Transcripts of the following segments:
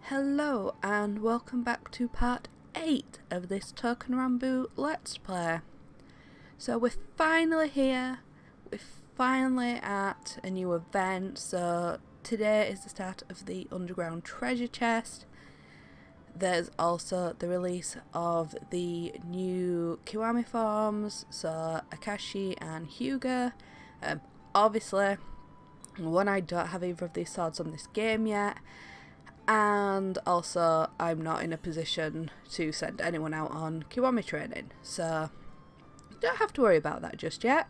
Hello and welcome back to part 8 of this Touken Ranbu Let's Play. So we're finally here, we're finally at a new event, so today is the start of the underground treasure chest. There's also the release of the new Kiwami forms, so Akashi and Hyuga. Obviously, I don't have either of these swords on this game yet. And also, I'm not in a position to send anyone out on Kiwami training, so don't have to worry about that just yet.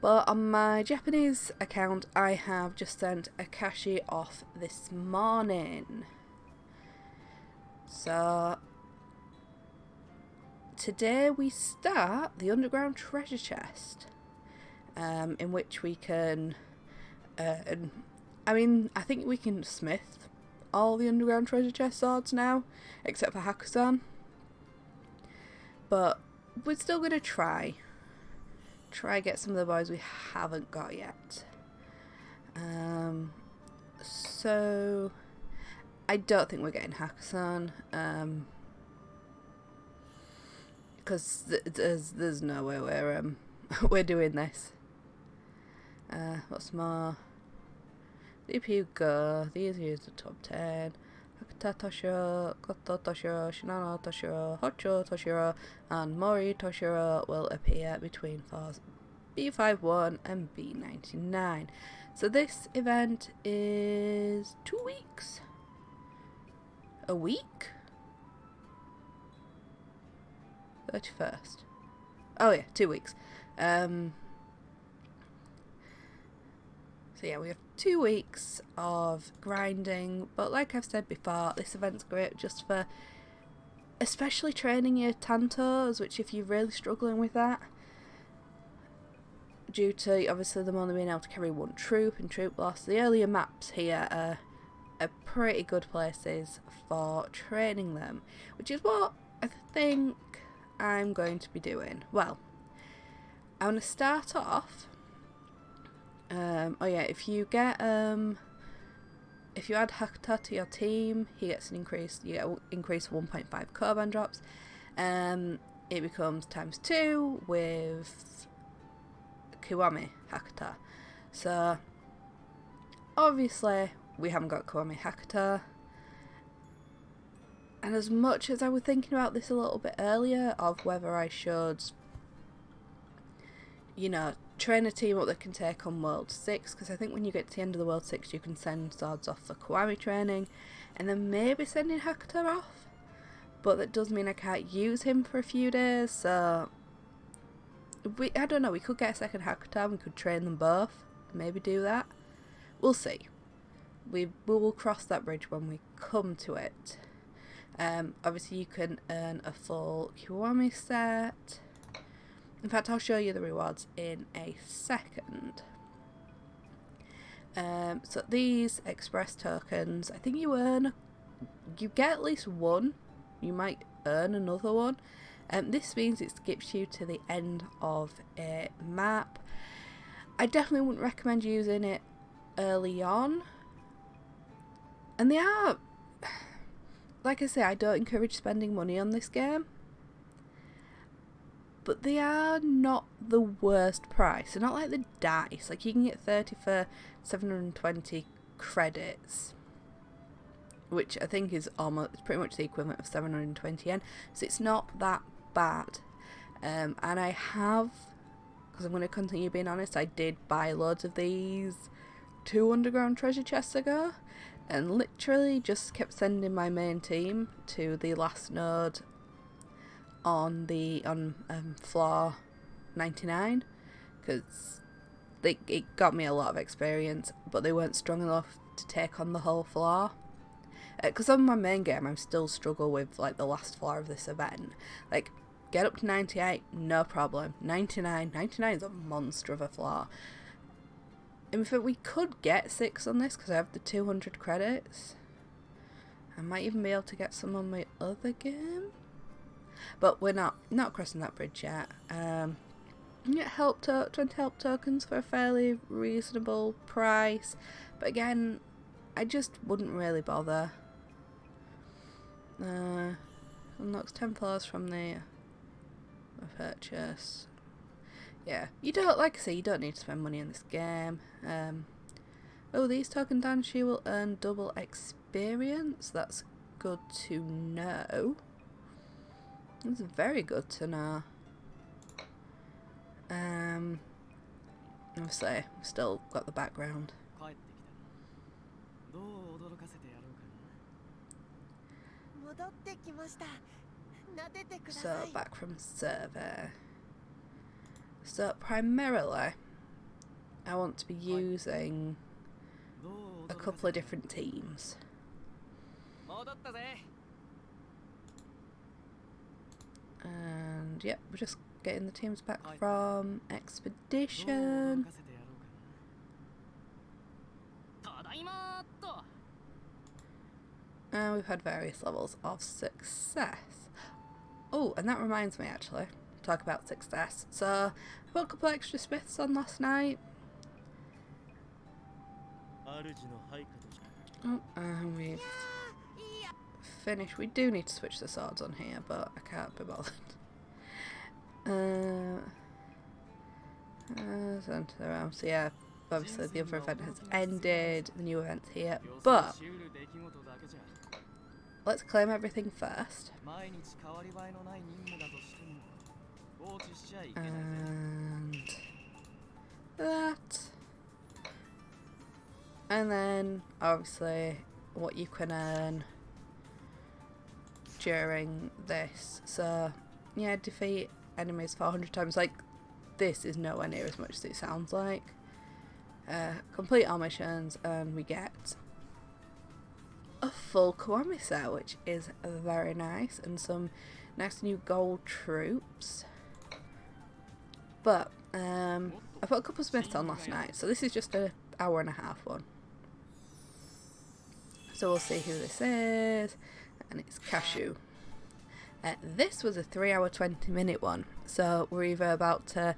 But on my Japanese account, I have just sent Akashi off this morning. So today we start the underground treasure chest, in which we can I think we can smith all the underground treasure chest swords now, except for Hakusan. But we're still going to try get some of the boys we haven't got yet. So I don't think we're getting Hakusan, because there's no way we're doing this. What's more? If you go, these are the top 10. Hakuta Toshiro, Goto Toshiro, Shinano Toshiro, Hocho Toshiro, and Mori Toshiro will appear between floors B51 and B99. So this event is 2 weeks? A week? 31st. Oh yeah, 2 weeks. So yeah, we have 2 weeks of grinding, but like I've said before, this event's great just for especially training your Tantos, which if you're really struggling with that, due to obviously them only being able to carry one troop and troop loss, the earlier maps here are pretty good places for training them, which is what I think I'm going to be doing. Well, I'm going to start off. If you get if you add Hakuta to your team, he gets an increase. You get increase 1.5 koban drops. It becomes ×2 with Kiwami Hakuta. So obviously we haven't got Kiwami Hakuta. And as much as I was thinking about this a little bit earlier of whether I should, train a team up that can take on World 6, because I think when you get to the end of the World 6 you can send swords off for Kiwami training and then maybe sending Hakuta off, but that does mean I can't use him for a few days, so I don't know, we could get a second Hakuta and we could train them both, maybe do that, we'll see. We will cross that bridge when we come to it. Obviously you can earn a full Kiwami set. In fact, I'll show you the rewards in a second. So these express tokens, I think you get at least one. You might earn another one. This means it skips you to the end of a map. I definitely wouldn't recommend using it early on. And they are, like I say, I don't encourage spending money on this game. But they are not the worst price. They're not like the dice. Like you can get 30 for 720 credits, which I think is pretty much the equivalent of 720 yen. So it's not that bad. And I have, because I'm going to continue being honest, I did buy loads of these 2 underground treasure chests ago, and literally just kept sending my main team to the last node on floor 99, because it got me a lot of experience, but they weren't strong enough to take on the whole floor. Because on my main game I still struggle with like the last floor of this event. Like get up to 98, no problem. 99 is a monster of a floor. In fact, we could get 6 on this because I have the 200 credits. I might even be able to get some on my other game. But we're not crossing that bridge yet. Get 20 help tokens for a fairly reasonable price. But again, I just wouldn't really bother. Unlocks 10 floors from the purchase. Yeah, you don't, like I say, you don't need to spend money in this game. Oh, these token dance you will earn double experience. That's good to know. That's very good to know. Obviously, we've still got the background. So, back from survey. So, primarily, I want to be using a couple of different teams. And, yep, we're just getting the teams back from Expedition. And we've had various levels of success. Oh, and that reminds me actually, talk about success. So, I put a couple of extra smiths on last night. Oh, and we've finished. We do need to switch the swords on here, but I can't be bothered. So yeah, obviously the other event has ended, the new event's here, but let's claim everything first. And that. And then, obviously, what you can earn during this. So, yeah, defeat enemies 400 times. Like, this is nowhere near as much as it sounds like. Complete all missions, and we get a full Kiwami set, which is very nice, and some nice new gold troops. But I put a couple of smiths on last night, so this is just an hour and a half one. So we'll see who this is, and it's Cashew. This was a 3-hour 20-minute one, so we're either about to,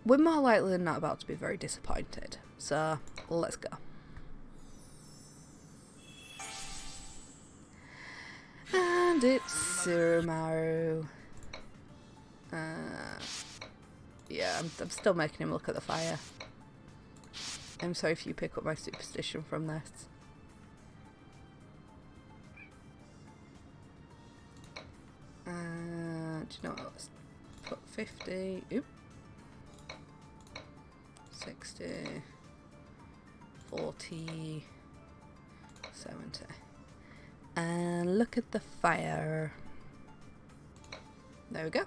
we're more likely than not about to be very disappointed. So let's go. And it's Surumaru. Yeah, I'm still making him look at the fire. I'm sorry if you pick up my superstition from this. Do you know what? Let's put 50. Oop. 60. 40. 70. And look at the fire. There we go.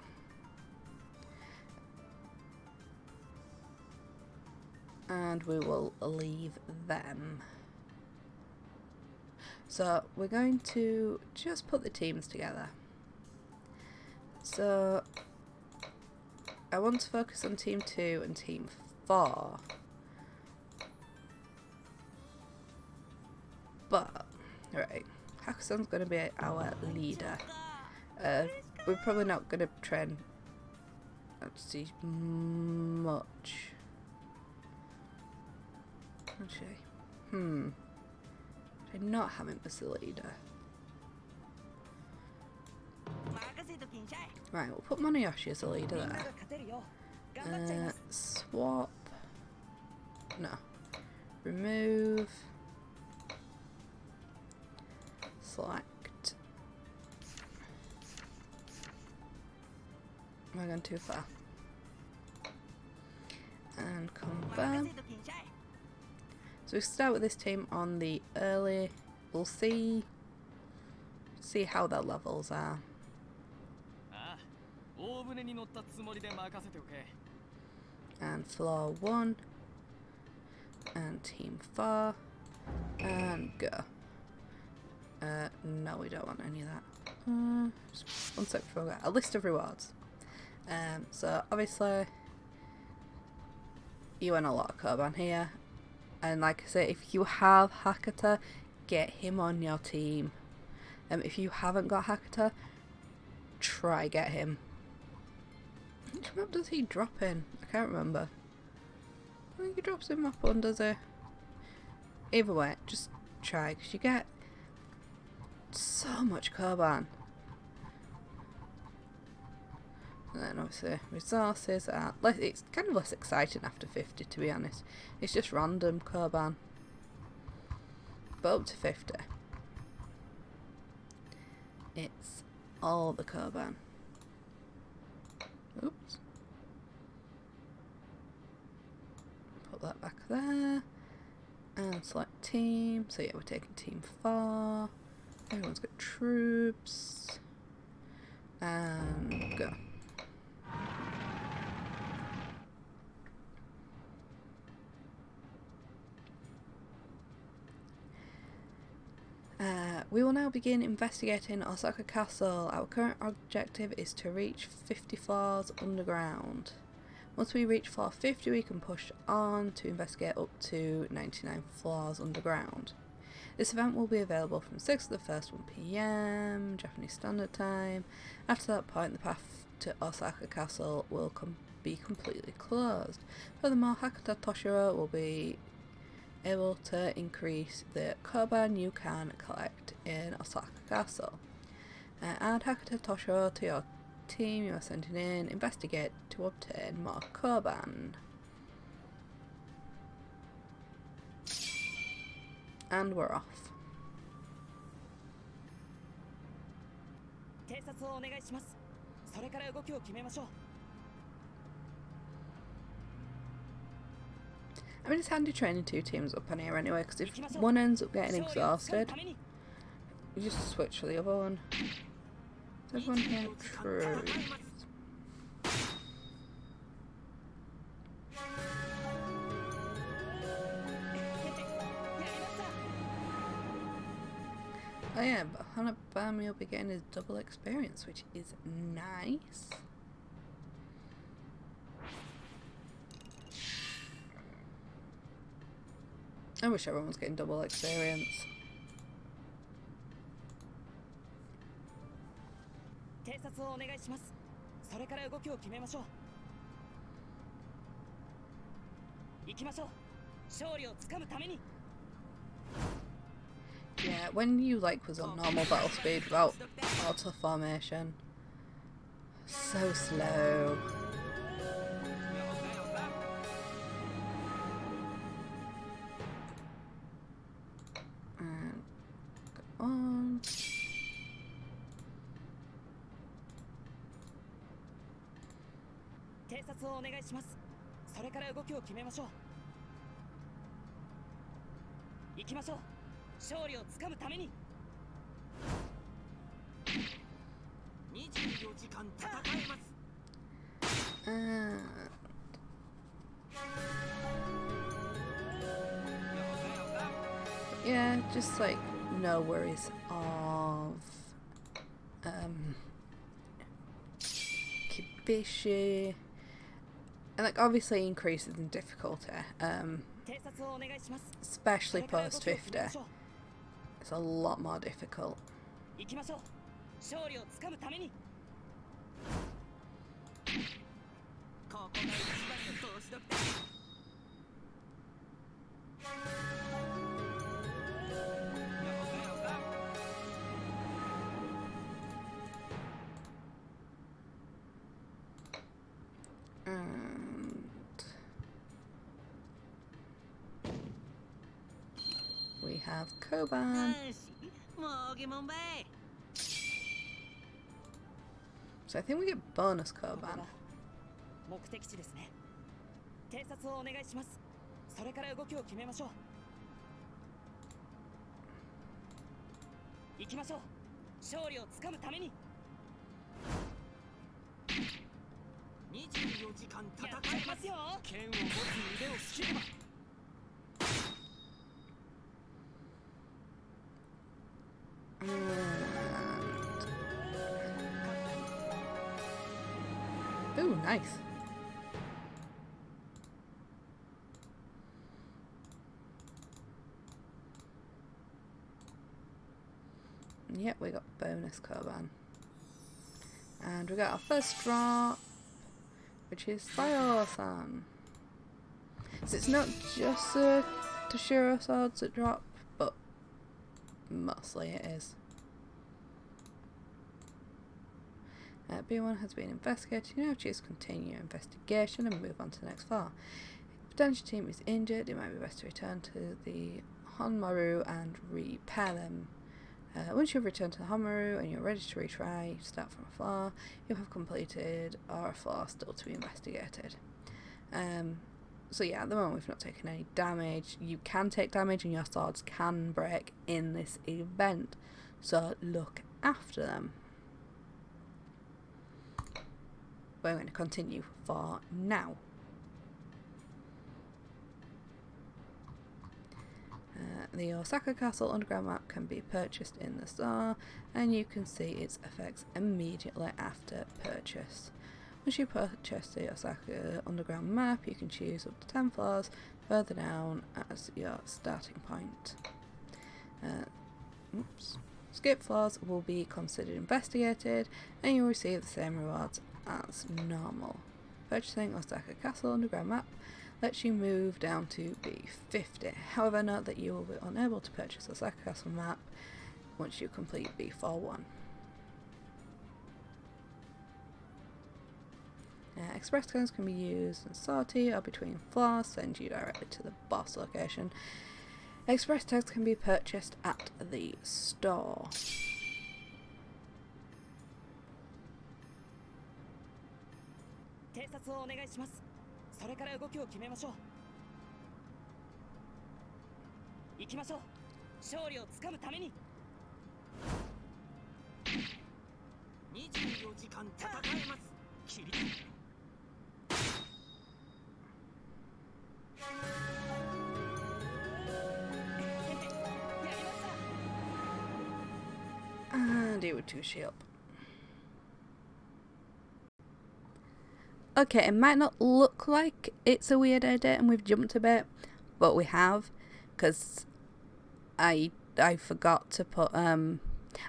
And we will leave them. So we're going to just put the teams together. So I want to focus on Team 2 and Team 4. But, right, Hakusan's going to be our leader. We're probably not going to train actually much. Actually, I'm not having as the leader. Right, we'll put Monoyoshi as a leader there. Swap. No. Remove. Select. Am I going too far? And confirm. So we start with this team on the early. We'll see how their levels are. And floor 1. And team 4. And go. No, we don't want any of that. Just one sec before we go. A list of rewards. So obviously you earn a lot of koban here. And like I say, if you have Hakata, get him on your team. If you haven't got Hakata, try get him. Which map does he drop in? I can't remember. I think he drops in map 1, does he? Either way, just try because you get so much koban. And then obviously resources are less, it's kind of less exciting after 50, to be honest. It's just random koban. But up to 50, it's all the koban. Oops. Put that back there. And select team. So yeah, we're taking team 4. Everyone's got troops. And go. We will now begin investigating Osaka Castle. Our current objective is to reach 50 floors underground. Once we reach floor 50, we can push on to investigate up to 99 floors underground. This event will be available from 6 to the 1st 1 PM, Japanese Standard Time. After that point, the path to Osaka Castle will be completely closed. Furthermore, Hakata Toshiro will be able to increase the koban you can collect in Osaka Castle. Add Hakata Toshiro to your team you are sending in. Investigate to obtain more koban. And we're off. I mean, it's handy training 2 teams up on here anyway, because if one ends up getting exhausted, you just switch to the other one. Is everyone here true? Oh yeah, but Hanabami will be getting his double experience, which is nice. I wish everyone was getting double experience. Yeah, when you was on normal battle speed without auto formation, so slow. And go on. Yeah, just no worries of Kibishi, and obviously increases in difficulty, especially post 50. It's a lot more difficult. And we have koban. So I think we get bonus koban. Ooh, nice. Yep, we got bonus koban. And we got our first drop, which is Sayo-san. So it's not just the Toshiro swords that drop, but Mostly it is. B1 has been investigated. You now choose continue your investigation and move on to the next floor. If the potential team is injured, it might be best to return to the Honmaru and repair them. Once you've returned to the Honmaru and you're ready to retry, start from a floor you have completed or a floor still to be investigated. So yeah, at the moment we've not taken any damage. You can take damage and your swords can break in this event, so look after them. We're going to continue for now. The Osaka Castle underground map can be purchased in the store, and you can see its effects immediately after purchase. Once you purchase the Osaka underground map, you can choose up to 10 floors further down as your starting point. Skip floors will be considered investigated, and you'll receive the same rewards as normal. Purchasing Osaka Castle underground map lets you move down to B50. However, note that you will be unable to purchase Osaka Castle map once you complete B41. Express codes can be used in sortie or between floors, send you directly to the boss location. Express tags can be purchased at the store. And it would 2 up. Okay, it might not look like it's a weird edit and we've jumped a bit, but we have, because I forgot to put I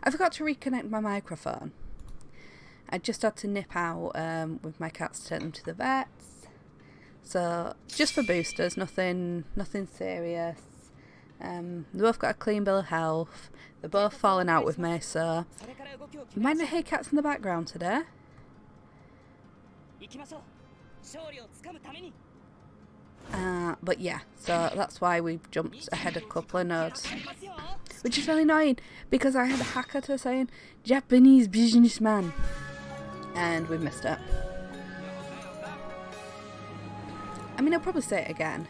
forgot to reconnect my microphone. I just had to nip out with my cats to take them to the vets. So just for boosters, nothing serious. They both got a clean bill of health. They're both falling out with me, so you might not hear cats in the background today. But yeah, so that's why we jumped ahead a couple of nodes, which is really annoying because I had a Hakata saying Japanese businessman and we missed it. I mean, I'll probably say it again.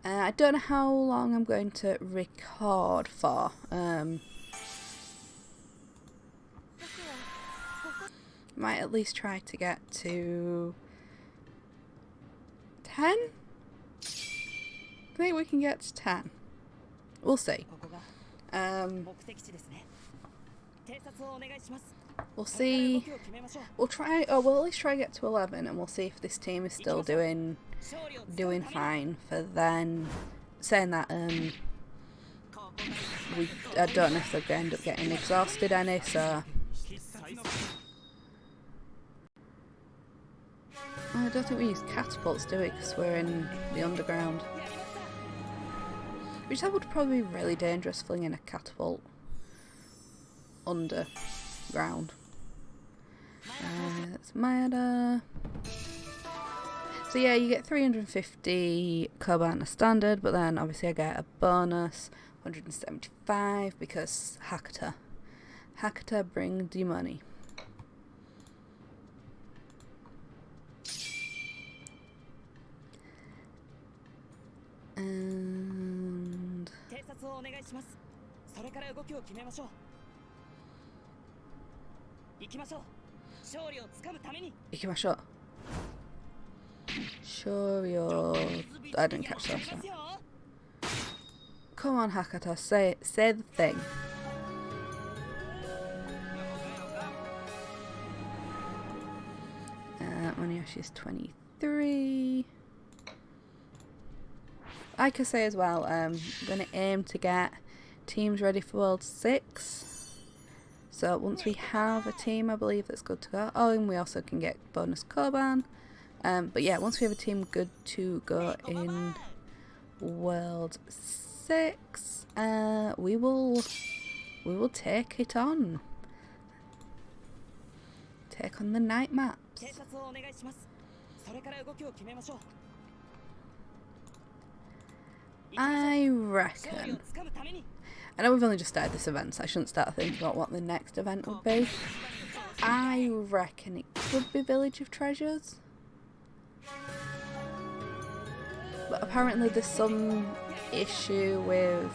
I don't know how long I'm going to record for. Might at least try to get to 10? I think we can get to 10. We'll see. We'll see. We'll try. Oh, we'll at least try to get to 11, and we'll see if this team is still doing fine for then. Saying that, I don't know if they're going to end up getting exhausted any. So I don't think we use catapults, do we? Because we're in the underground. Which that would probably be really dangerous, flinging a catapult underground. That's Mayada. So yeah, you get 350 koban as standard, but then obviously I get a bonus 175 because Hakata. Hakata brings you money. And Ikimashou. I didn't catch that. Come on, Hakata, say the thing. Oniyoshi's 23. I could say as well, I'm going to aim to get teams ready for World 6. So once we have a team, I believe that's good to go. Oh, and we also can get bonus koban. But yeah, once we have a team good to go in World 6, we will take it on. Take on the night maps. I reckon. I know we've only just started this event, so I shouldn't start thinking about what the next event would be. I reckon it could be Village of Treasures. But apparently there's some issue with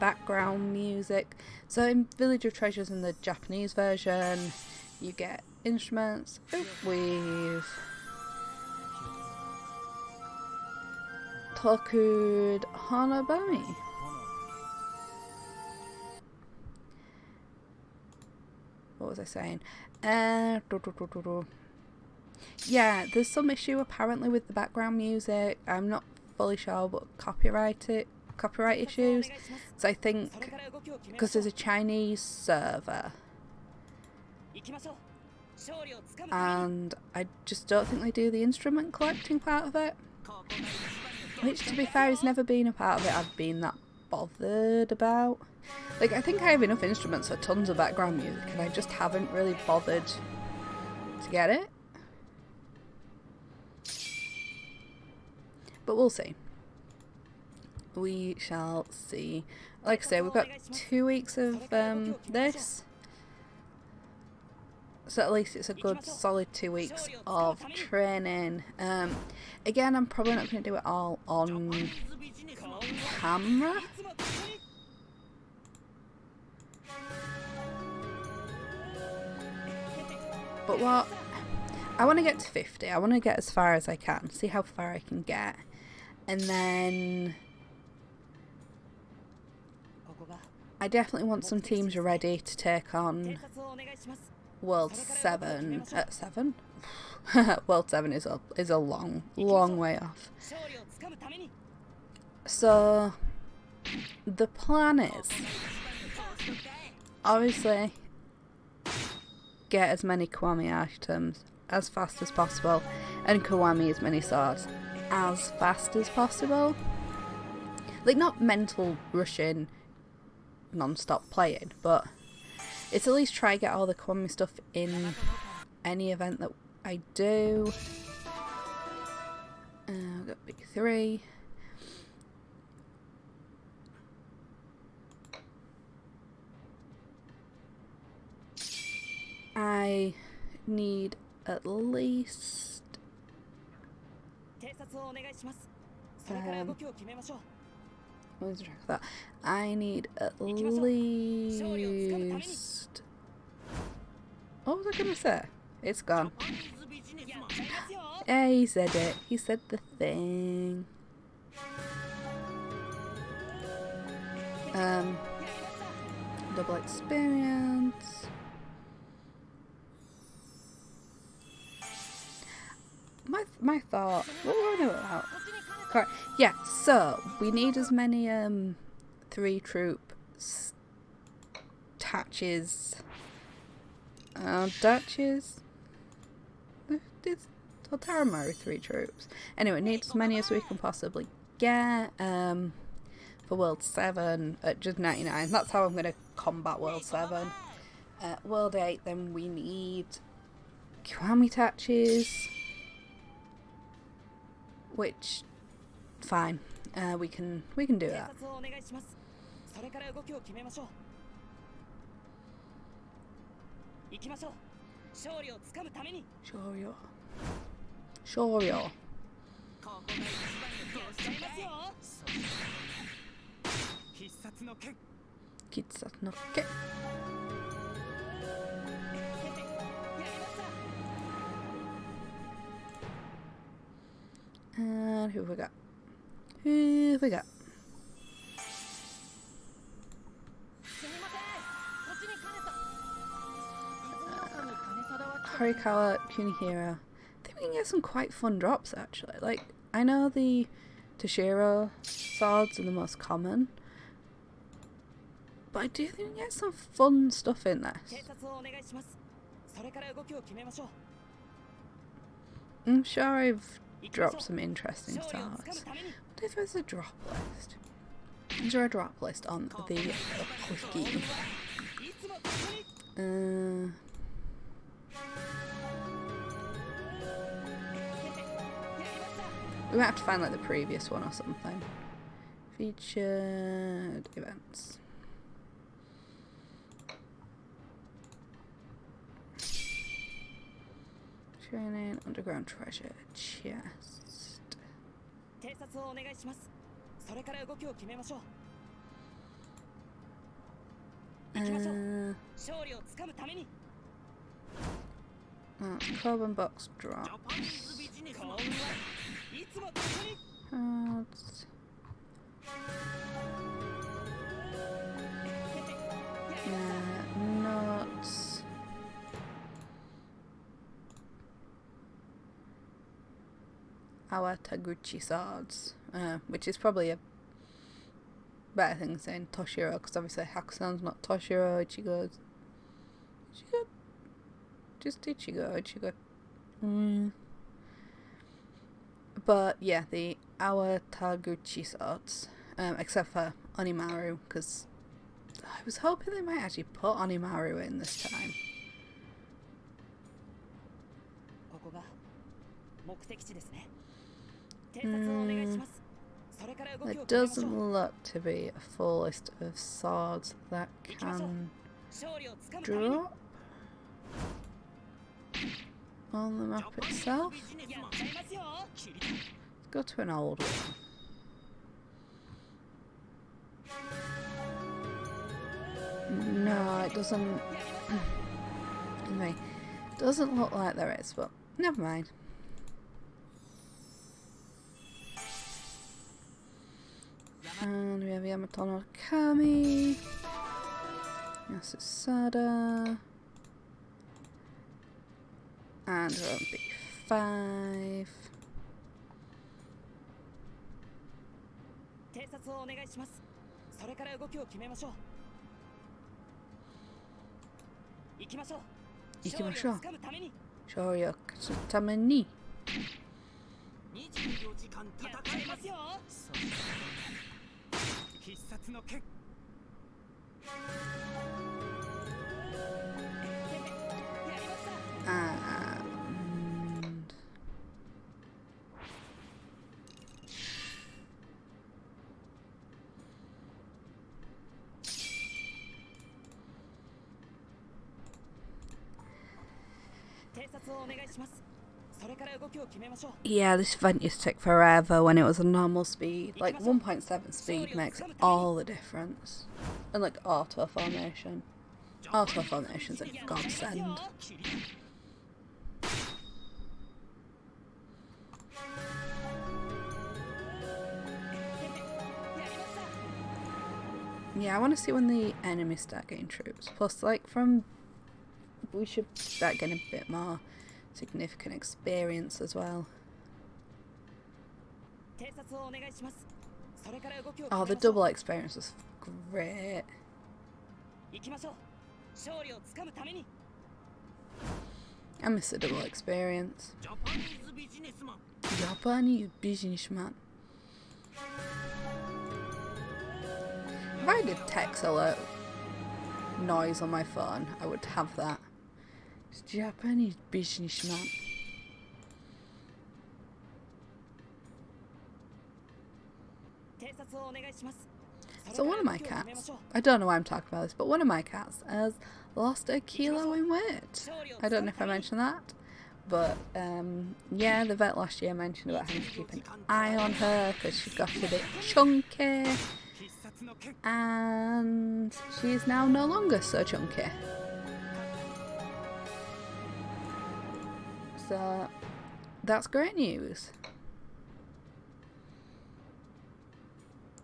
background music. So in Village of Treasures, in the Japanese version, you get instruments. We've Touken Ranbu. What was I saying? Yeah, there's some issue apparently with the background music. I'm not fully sure, but copyright issues. So I think because there's a Chinese server, and I just don't think they do the instrument collecting part of it. Which, to be fair, has never been a part of it I've been that bothered about. Like, I think I have enough instruments for tons of background music, and I just haven't really bothered to get it. But we'll see. We shall see. Like I say, we've got 2 weeks of this. So at least it's a good solid 2 weeks of training. Again, I'm probably not going to do it all on camera. But what? I want to get to 50. I want to get as far as I can. See how far I can get. And then I definitely want some teams ready to take on World 7. 7? World 7 is a long way off. So the plan is obviously get as many Kiwami items as fast as possible and Kiwami as many swords as fast as possible. Like, not mental rushing non-stop playing, but it's at least try to get all the Kiwami stuff in any event that I do. I've got big 3. I need at least where's the track of that? I need at least, what was I gonna say? It's gone. Yeah, he said it. He said the thing. Double experience. My thought. What were I doing about? Correct. Yeah. So we need as many 3 troop tatches. Duchess. It's Taramari 3 troops. Anyway, need as many as we can possibly get. For World 7 at just 99. That's how I'm going to combat World 7. World 8, then we need Kiwami tatches. Which, fine. We can do that. Shoryo. Kitsatsunoke. And who have we got? Horikawa, Kunihiro. I think we can get some quite fun drops actually. Like, I know the Toshiro swords are the most common, but I do think we can get some fun stuff in this. I'm sure I've dropped some interesting swords. What if there's a drop list? Is there a drop list on the wiki? We might have to find like the previous one or something. Featured events. Training, underground treasure chest. Koban box drops. Cards. Notes. Our Taguchi swords, which is probably a better thing than saying Toshiro, because obviously Hakusan's not Toshiro. Ichigo. Just Ichigo. But yeah, the Our Taguchi swords, except for Onimaru, because I was hoping they might actually put Onimaru in this time. There doesn't look to be a full list of swords that can drop on the map itself. Let's go to an old one. No, it doesn't. Anyway, doesn't look like there is, but never mind. And we have Yamato no Kami, Yasusada, and we're on B5. Ikimashou. Shoryu tame ni. And yeah, this event used to take forever when it was a normal speed. Like 1.7 speed makes all the difference. And like auto formation. Auto formation's a godsend. Yeah, I want to see when the enemies start getting troops. Plus, like, we should start getting a bit more significant experience as well. Oh, the double experience was great. I miss the double experience. Japanese businessman. If I did text alert noise on my phone, I would have that. It's Japanese businessman. So one of my cats, I don't know why I'm talking about this, but one of my cats has lost a kilo in weight. I don't know if I mentioned that, but yeah, the vet last year mentioned about having to keep an eye on her because she got a bit chunky, and she is now no longer so chunky. So that's great news.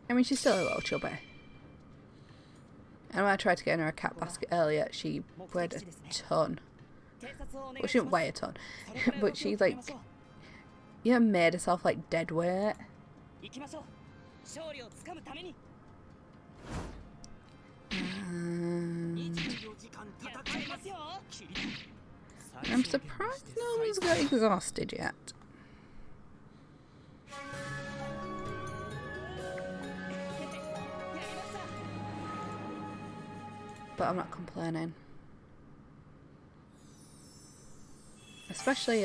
I mean, she's still a little chubby. And when I tried to get in her a cat basket earlier, she weighed a ton. Well, she didn't weigh a ton, but she like, you know, made herself like dead weight. And I'm surprised no one's got exhausted yet. but I'm not complaining. Especially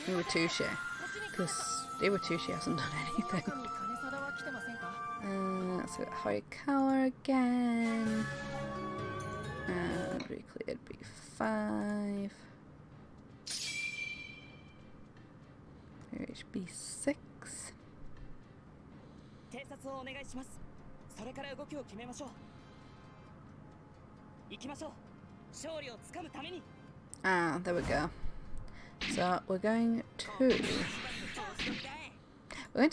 Iwatushi, because Iwatushi hasn't done anything. So Horikawa again, and we cleared B5. We reached B6. Ah, there we go. So we're going to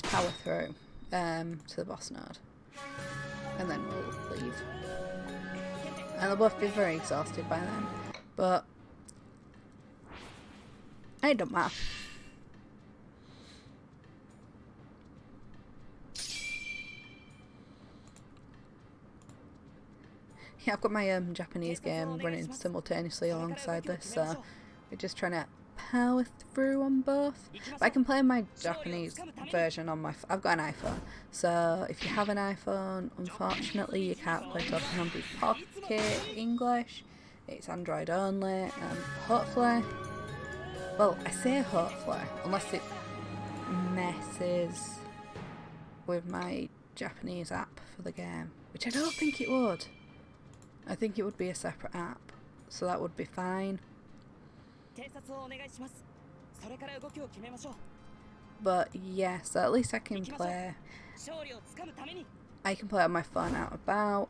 power through to the boss node, and then we'll leave. And they'll both be very exhausted by then, but it don't matter. Yeah, I've got my Japanese game running simultaneously alongside this, so we're just trying to power through on both. But I can play my Japanese version on my... I've got an iPhone, so if you have an iPhone, unfortunately you can't play Touken Ranbu Pocket English. It's Android only, and hopefully... Well, I say hopefully, unless it messes with my Japanese app for the game, which I don't think it would. I think it would be a separate app, so that would be fine. But yeah, so at least I can play. I can play on my phone out about.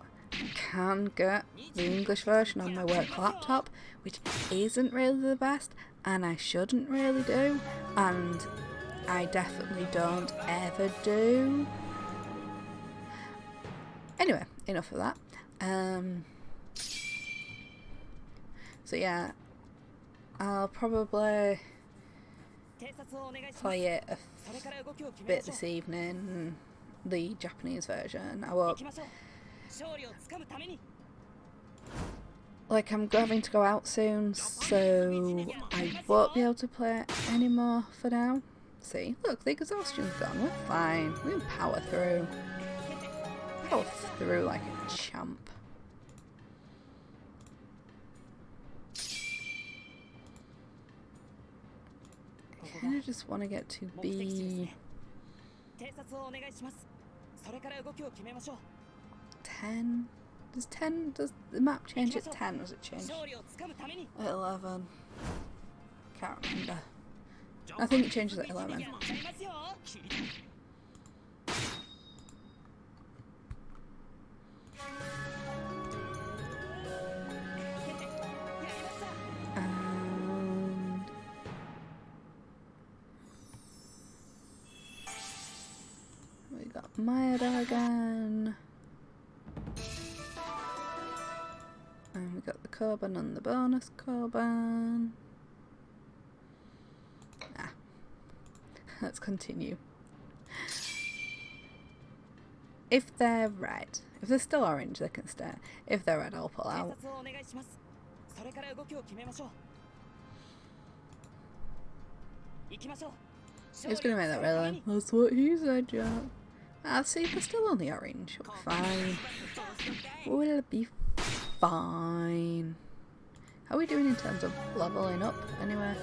Can get the English version on my work laptop, which isn't really the best, and I shouldn't really do, and I definitely don't ever do. Anyway, enough of that. So yeah, I'll probably play it a bit this evening, the Japanese version. I won't... Like, I'm having to go out soon, so I won't be able to play it anymore for now. See, look, the exhaustion's gone, we're fine, we can power through. Power through like a champ. I kind of just want to get to B 10. Does the map change at 10? Does it change at 11? Can't remember. I think it changes at 11. We got Maeda again. And we got the koban and the bonus koban. Ah. Let's continue. If they're red, if they're still orange, they can stay. If they're red, I'll pull out. Who's gonna make that really? That's what he said, Jack. Ah, see, they're still on the orange. We're fine. We'll be fine. How are we doing in terms of leveling up, anyway?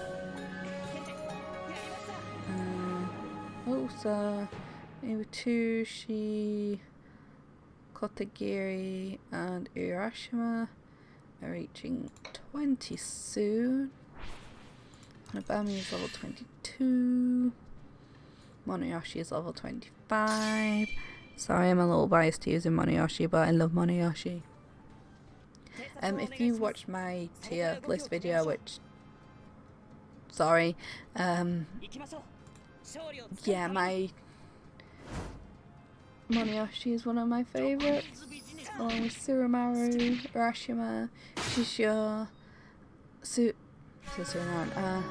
Also, Iwatushi, Kotagiri, and Urashima are reaching 20 soon. Hanabami is level 22. Monoyoshi is level 25. Sorry, I'm a little biased to using Monoyoshi, but I love Monoyoshi. If you watched my tier list video, which... Sorry. Yeah, my... Monoyoshi is one of my favourites. Along with Tsurumaru, Urashima, Shishio,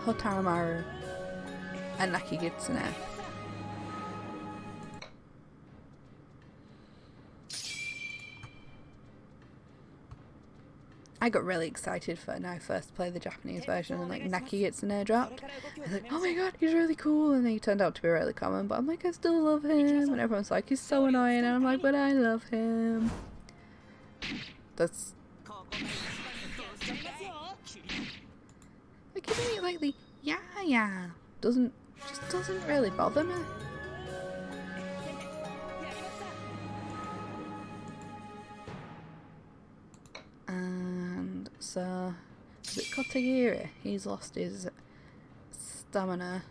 Hotarumaru, and Nakigitsune. I got really excited when I first played the Japanese version and like Nakigitsune dropped. I was like, oh my god, he's really cool, and then he turned out to be really common, but I'm like, I still love him, and everyone's like, he's so annoying, and I'm like, but I love him. That's like, you know, like the yeah doesn't really bother me. And so, is it Kotagiri? He's lost his stamina,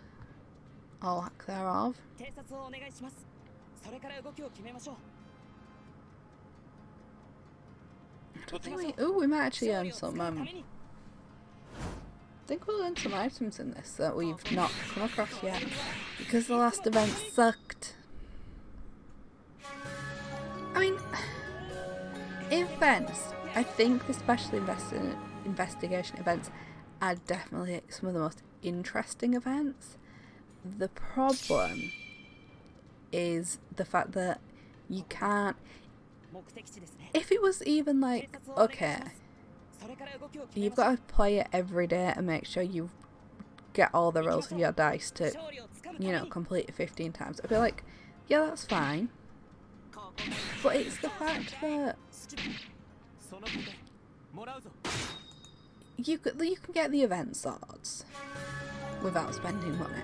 or lack thereof. I don't think we might actually earn some. I think we'll earn some items in this that we've not come across yet, because the last event sucked. I mean, events. I think the special investigation events are definitely some of the most interesting events. The problem is the fact that you can't. If it was even like, okay, you've got to play it every day and make sure you get all the rolls of your dice to, you know, complete it 15 times. I'd be like, yeah, that's fine. But it's the fact that you can get the event swords without spending money.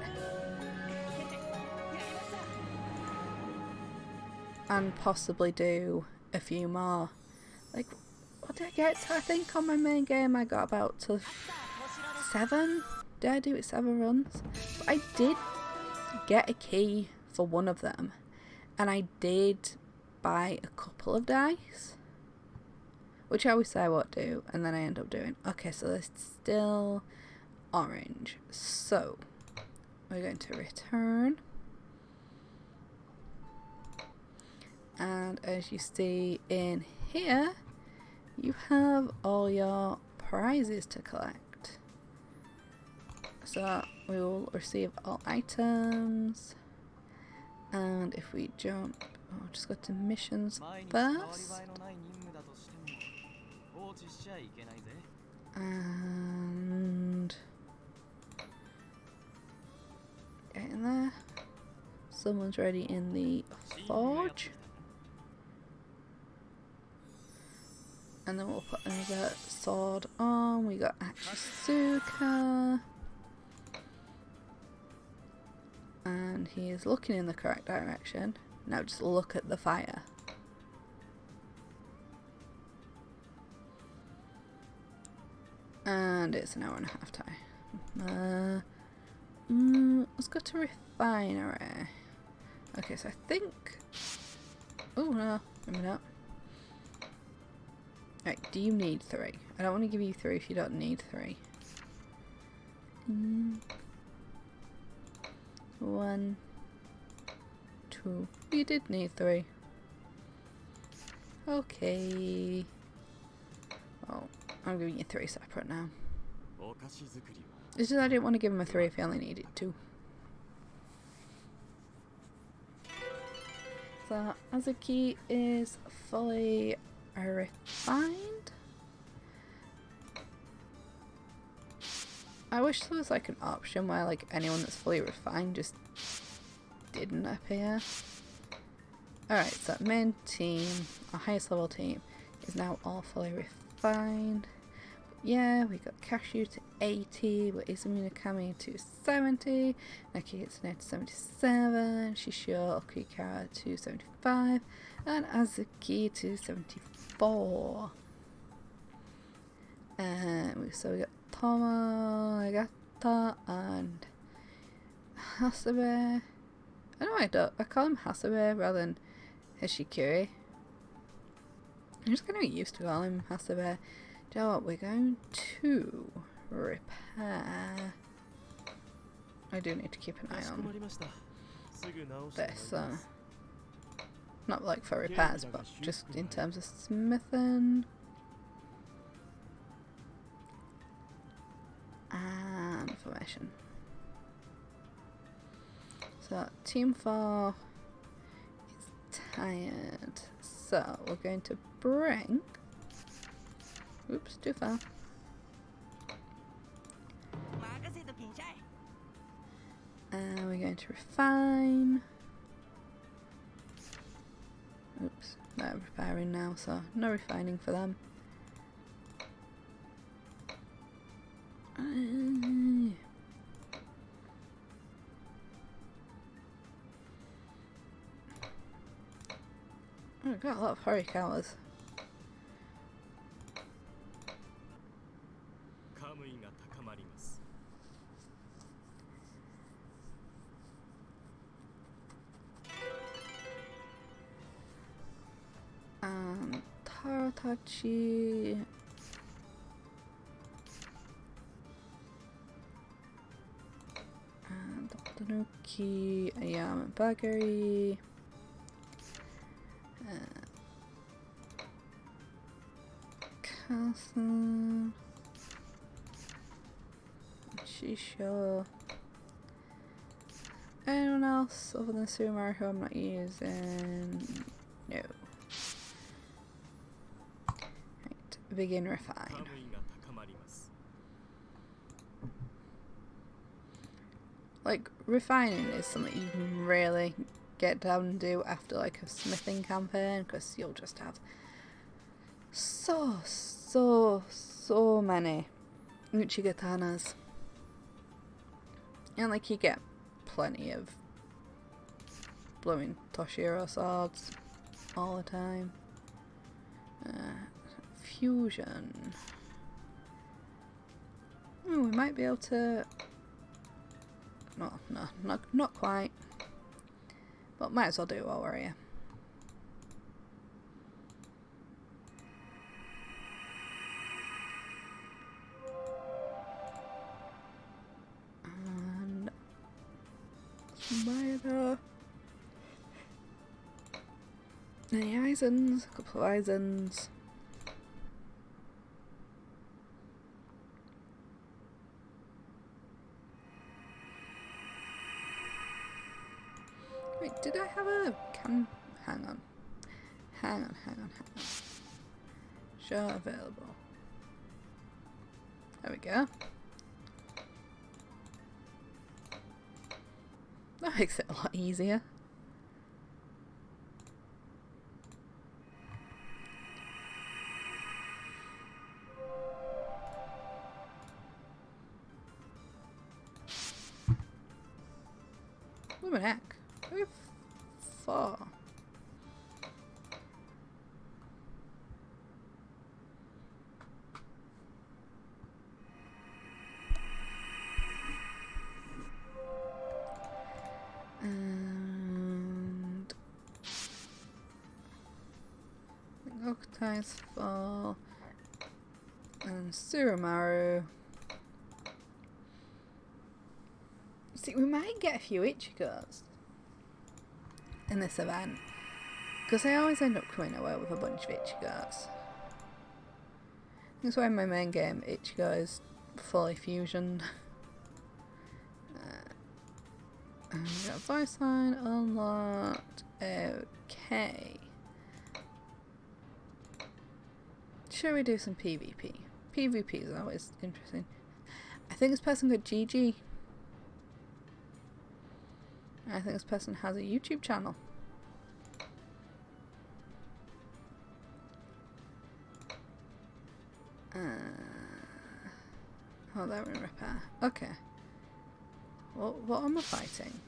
And possibly do a few more. Like, what did I get to? I think on my main game I got about to 7. Did I do it 7 runs? But I did get a key for one of them. And I did buy a couple of dice, which I always say I won't do, and then I end up doing. Okay, so there's still orange. So, we're going to return. And as you see in here, you have all your prizes to collect. So we will receive all items. And if we jump, I'll just go to missions first. And get in there. Someone's already in the forge. And then we'll put another sword on. We got Osaka. And he is looking in the correct direction. Now just look at the fire. And it's an hour and a half time. Let's go to refinery. Okay, so I think. Oh no, maybe not. Right, do you need 3? I don't want to give you 3 if you don't need 3. 1, 2. You did need 3. Okay. Oh, I'm giving you 3 separate now. It's just I didn't want to give him a 3 if he only needed 2. So Azuki is fully refined. I wish there was like an option where like anyone that's fully refined just didn't appear. Alright, so main team, our highest level team, is now all fully refined. Yeah, we got Cashew to 80, but Izumi Nakami to 70, Naki Hitsune to 77, Shishio Okikara to 75, and Azuki to 74. And so we got Tomo, Nagata, and Hasabe. I call him Hasabe rather than Hishikiri. I'm just going to get used to calling him Hasabe. Do you know what? We're going to repair. I do need to keep an eye on this. Not like for repairs, but just in terms of smithing. And formation. So, Team 4 is tired. So, we're going to bring. Oops, too far. And we're going to refine. Oops. they're repairing now, so no refining for them. Oh, I've got a lot of Horikawas. And Taratachi. And Tanuki, Ayama Bagari. Castle. Shisho. Anyone else other than Sumaru who I'm not using? No. Right, begin refine. Like, refining is something you can really get down and do after like a smithing campaign, because you'll just have so many Uchigatanas. And like you get plenty of blowing Toshiro swords all the time. Fusion. Oh, we might be able to... No, not quite. But might as well do it while we're here. And... Spider. Any Eisens? A couple of Eisens. Wait, did I have a hang on. Hang on. Show available. There we go. That makes it a lot easier. What the heck? Where far? And Okutai's fall and Surumaru. See, we might get a few Ichigos in this event, because I always end up coming away with a bunch of Ichigos. That's why in my main game Ichigo is fully fusioned. And we got voice line unlocked. Okay. Shall we do some PvP? PvP is always interesting. I think this person got GG. I think this person has a YouTube channel. Oh, they're in repair. Okay. What am I fighting?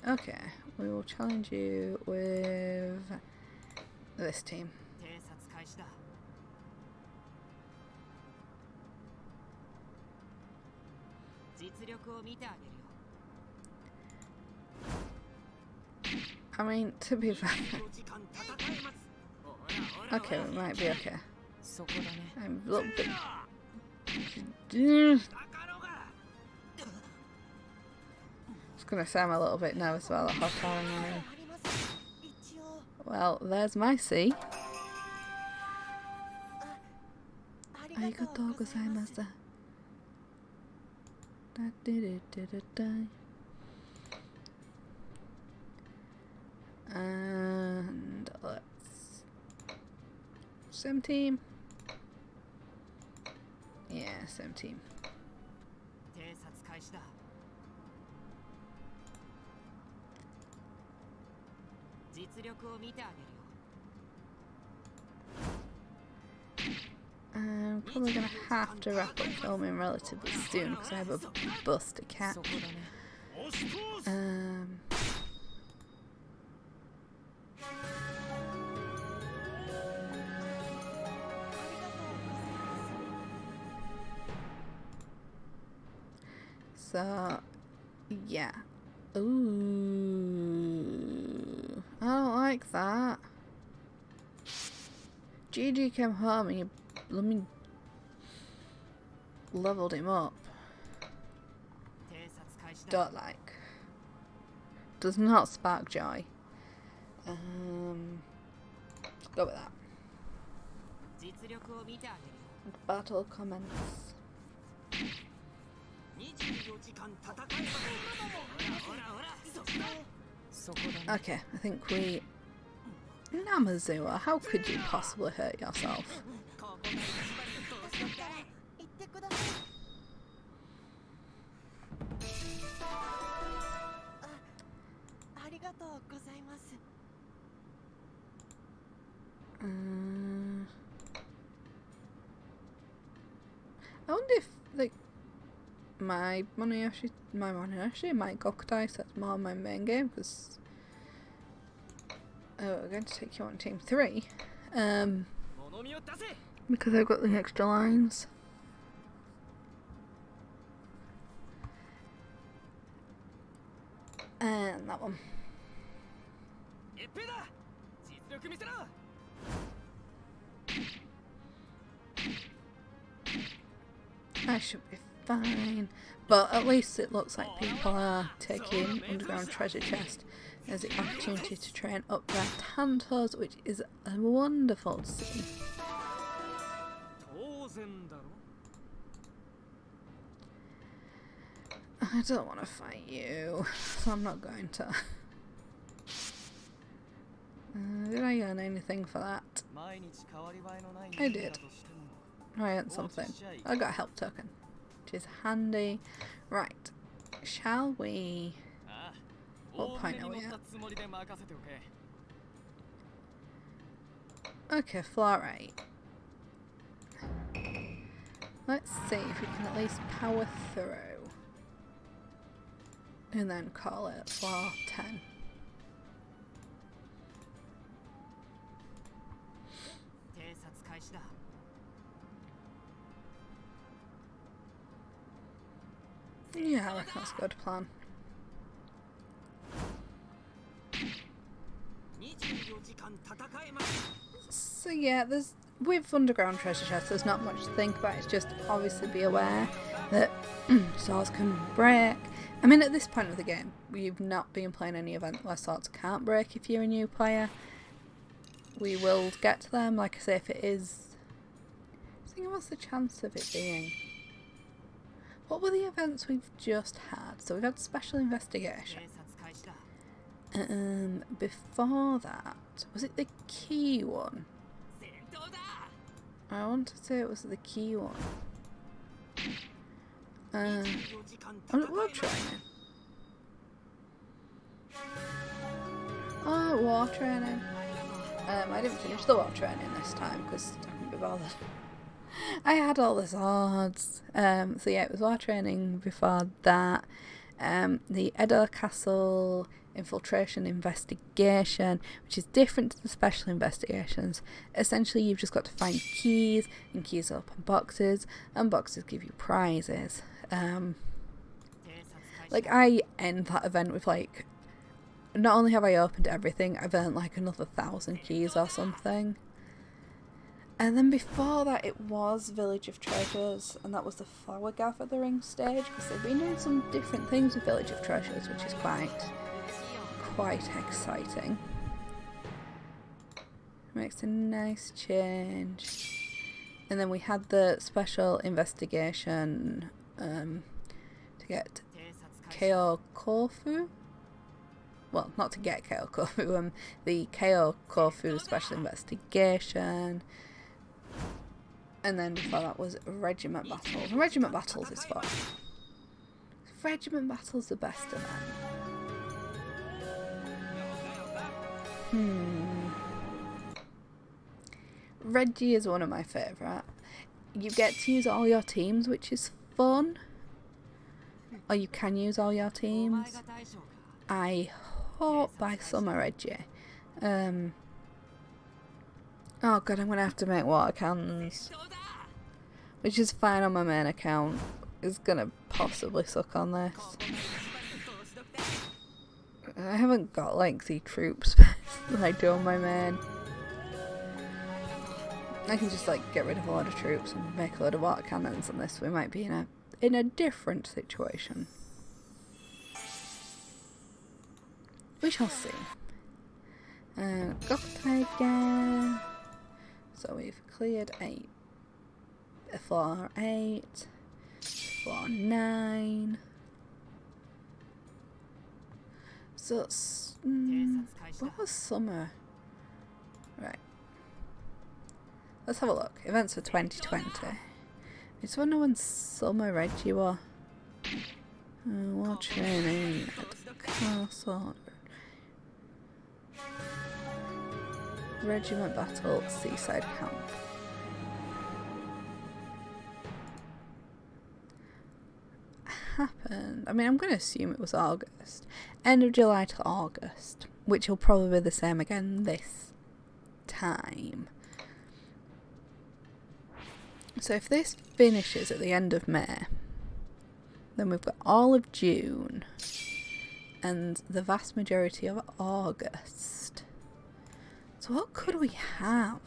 Okay, we will challenge you with this team. I mean, to be fair. Okay, we might be okay. I'm a little bit... I was gonna say I'm a little bit nervous about the hot iron. Well, there's my C. Arigatou gozaimasu. And let's... Same team. Yeah, same team. I'm probably going to have to wrap up filming relatively soon because I have a bus to catch. So, yeah. Ooh, I don't like that. Gigi came home and you blooming leveled him up. Don't like. Does not spark joy. Go with that. Battle comments. Okay, I think we... Namazua, how could you possibly hurt yourself? I wonder if, like, my Monoyoshi might Gokutai, so that's more my main game, because we're going to take you on Team 3, because I've got the extra lines. And that one. I should be fine. But at least it looks like people are taking Underground Treasure Chest as the opportunity to train up their tantos, which is wonderful to see. I don't want to fight you, so I'm not going to. Did I earn anything for that? I did. I earned something. I got a help token, which is handy. Right, shall we... What point are we at? Okay, floor 8. Let's see if we can at least power through. And then call it floor 10. Yeah, I reckon that's a good plan. So yeah, with Underground Treasure Chest, there's not much to think about. It's just obviously be aware that swords can break. I mean, at this point of the game, we've not been playing any event where swords can't break if you're a new player. We will get to them. Like I say, if it is... I think what's the chance of it being? What were the events we've just had? So we've had Special Investigation. Before that, was it the key one? I want to say it was the key one. I'm at war training. Oh, war training. I didn't finish the war training this time because I couldn't be bothered. I had all the swords. So yeah, it was war training before that. The Edel Castle Infiltration investigation, which is different to the special investigations. Essentially, you've just got to find keys, and keys open boxes, and boxes give you prizes. Like, I end that event with, like, not only have I opened everything, I've earned like another 1,000 keys or something. And then before that, it was Village of Treasures, and that was the flower gathering stage, because they've been doing some different things with Village of Treasures, which is quite exciting. Makes a nice change. And then we had the special investigation to get Keo Kofu. Well, not to get Keo Kofu, the Keo Kofu special investigation. And then before that was Regiment Battles. And Regiment Battles is fun. Regiment Battles the best event. Reggie is one of my favourite. You get to use all your teams, which is fun. Or you can use all your teams. I hope by summer, Reggie. Oh god, I'm gonna have to make water cannons. Which is fine on my main account. It's gonna possibly suck on this. I haven't got lengthy troops like I do on my main. I can just like get rid of a lot of troops and make a load of water cannons on this. We might be in a different situation. We shall see. Goktai again. So we've cleared 8. Floor 8. Floor 9. So it's, what was summer? Right. Let's have a look. Events for 2020. I just wonder when summer Reggie were. War training at Castle. Regiment battle, seaside camp. Happened. I mean, I'm going to assume it was August. End of July to August, which will probably be the same again this time. So if this finishes at the end of May, then we've got all of June and the vast majority of August. So what could we have?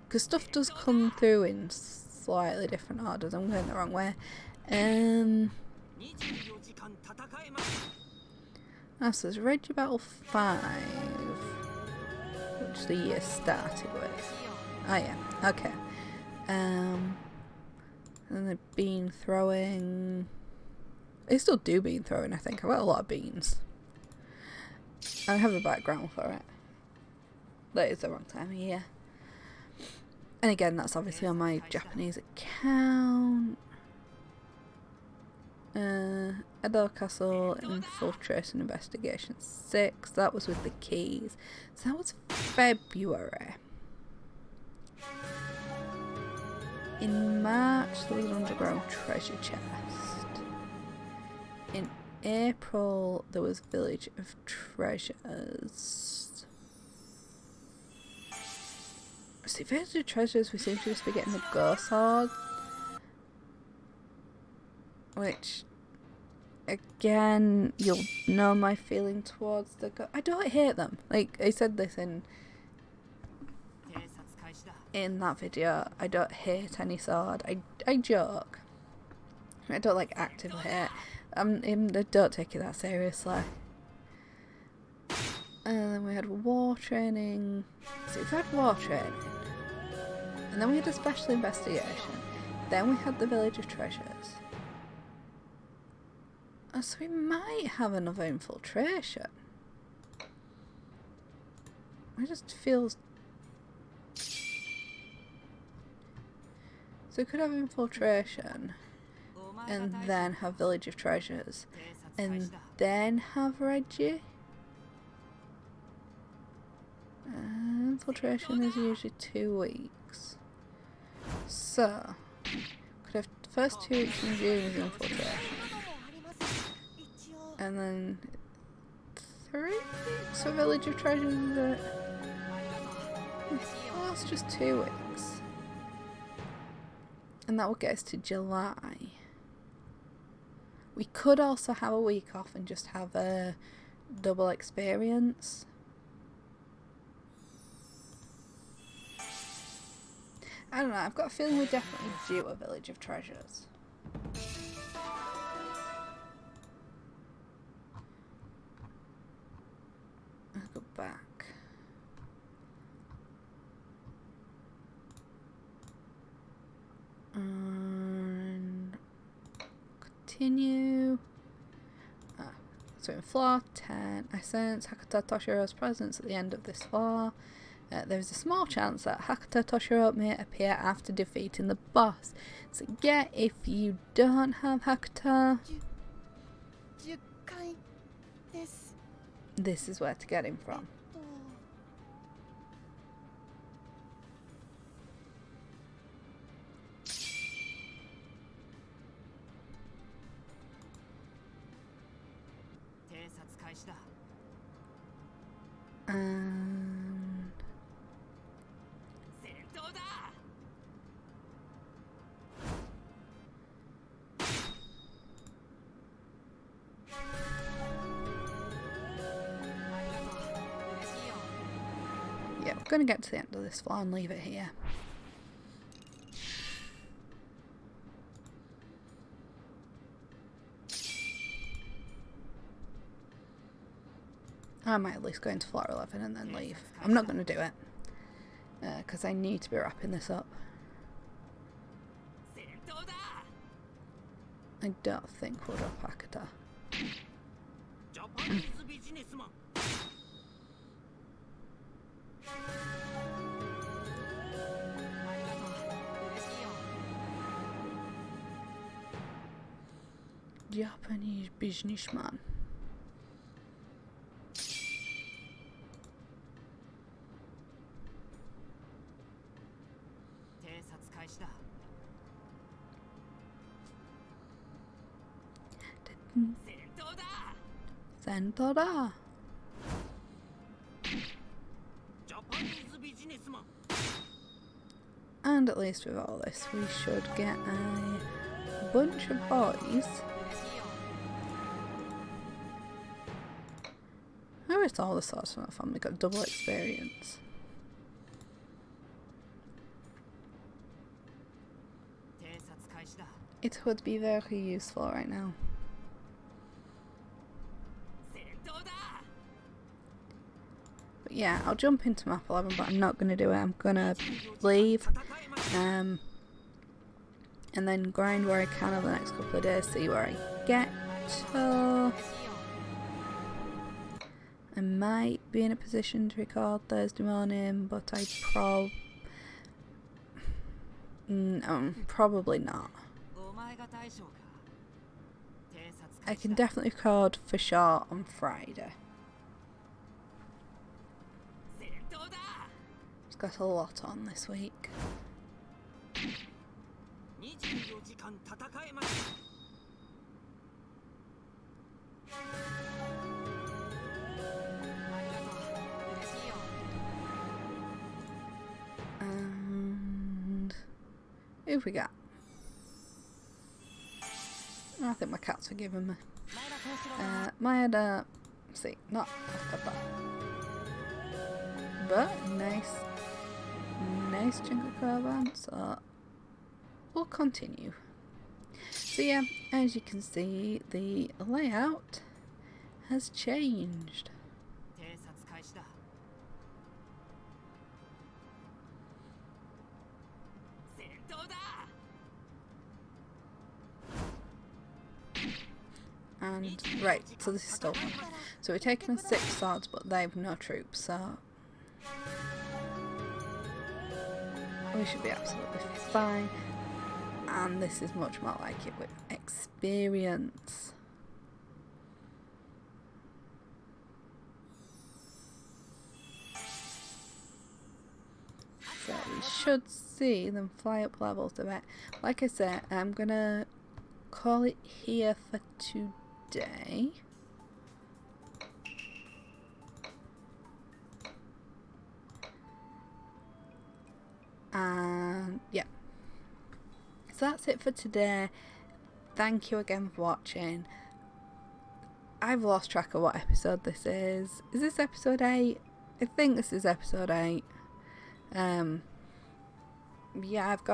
Because stuff does come through in slightly different orders. I'm going the wrong way. So there's Reggie Battle 5, which the year started with. Oh yeah, okay. And the bean throwing. They still do bean throwing, I think. I've got a lot of beans. I have a background for it. That is the wrong time of year. And again, that's obviously on my Japanese account. Edel Castle, Infiltration Investigation 6. That was with the keys. So that was February. In March, there was an underground treasure chest. In April, there was Village of Treasures. See, Village of Treasures, we seem to just be getting the ghost sword. Which, again, you'll know my feeling towards the I don't hate them. Like, I said this in that video. I don't hate any sword. I joke. I don't like actively hate. I don't take it that seriously. And then we had war training. So we've had war training. And then we had a special investigation. Then we had the Village of Treasures. Oh, so we might have another infiltration. It just feels... So we could have infiltration. And then have Village of Treasures. And then have Reggie. Infiltration is usually 2 weeks. So, could have the first 2 weeks in June is infiltration. And then 3 weeks for Village of Treasures, is it? Oh, that's just 2 weeks. And that will get us to July. We could also have a week off and just have a double experience. I don't know, I've got a feeling we're definitely due a Village of Treasures. I'll go back. And continue. So in floor 10, I sense Hakuta Toshiro's presence at the end of this floor. There is a small chance that Hakuta Toshiro may appear after defeating the boss. So yeah, if you don't have Hakuta, this is where to get him from. And yeah, we're going to get to the end of this floor and leave it here. I might at least go into floor 11 and then leave. I'm not going to do it because I need to be wrapping this up. I don't think we'll drop Akata. Japanese businessman. Sentora. And at least with all this, we should get a bunch of boys. I wish all the swords from that family got double experience. It would be very useful right now. But yeah, I'll jump into map 11, but I'm not going to do it. I'm going to leave and then grind where I can over the next couple of days, see where I get to. I might be in a position to record Thursday morning, but probably not. I can definitely record for sure on Friday. It's got a lot on this week. And who we got? I think my cat's forgiven me. Mayada, see, not Osaka. But nice chunk of koban, so we'll continue. So yeah, as you can see, the layout has changed. And right, so this is still fun. So we're taking on 6 swords, but they've no troops, so we should be absolutely fine. And this is much more like it with experience. So we should see them fly up levels a bit. Like I said, I'm gonna call it here for today. And yeah, so that's it for today. Thank you again for watching. I've lost track of what episode this is. Is this episode 8? I think this is episode 8. Yeah, I've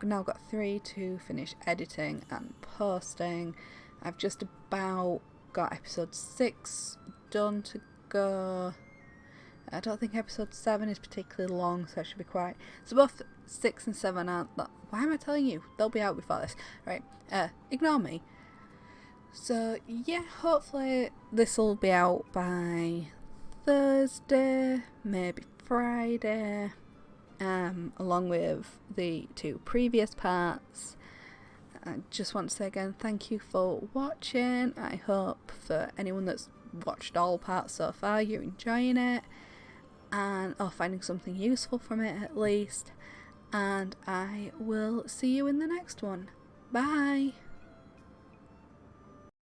now got 3 to finish editing and posting. I've just about got episode 6 done to go. I don't think episode 7 is particularly long, so I should be quiet. So both 6 and 7 aren't. Why am I telling you? They'll be out before this. Right, ignore me. So yeah, hopefully this will be out by Thursday, maybe Friday, along with the 2 previous parts. I just want to say again, thank you for watching. I hope for anyone that's watched all parts so far, you're enjoying it, or finding something useful from it at least. And I will see you in the next one. Bye!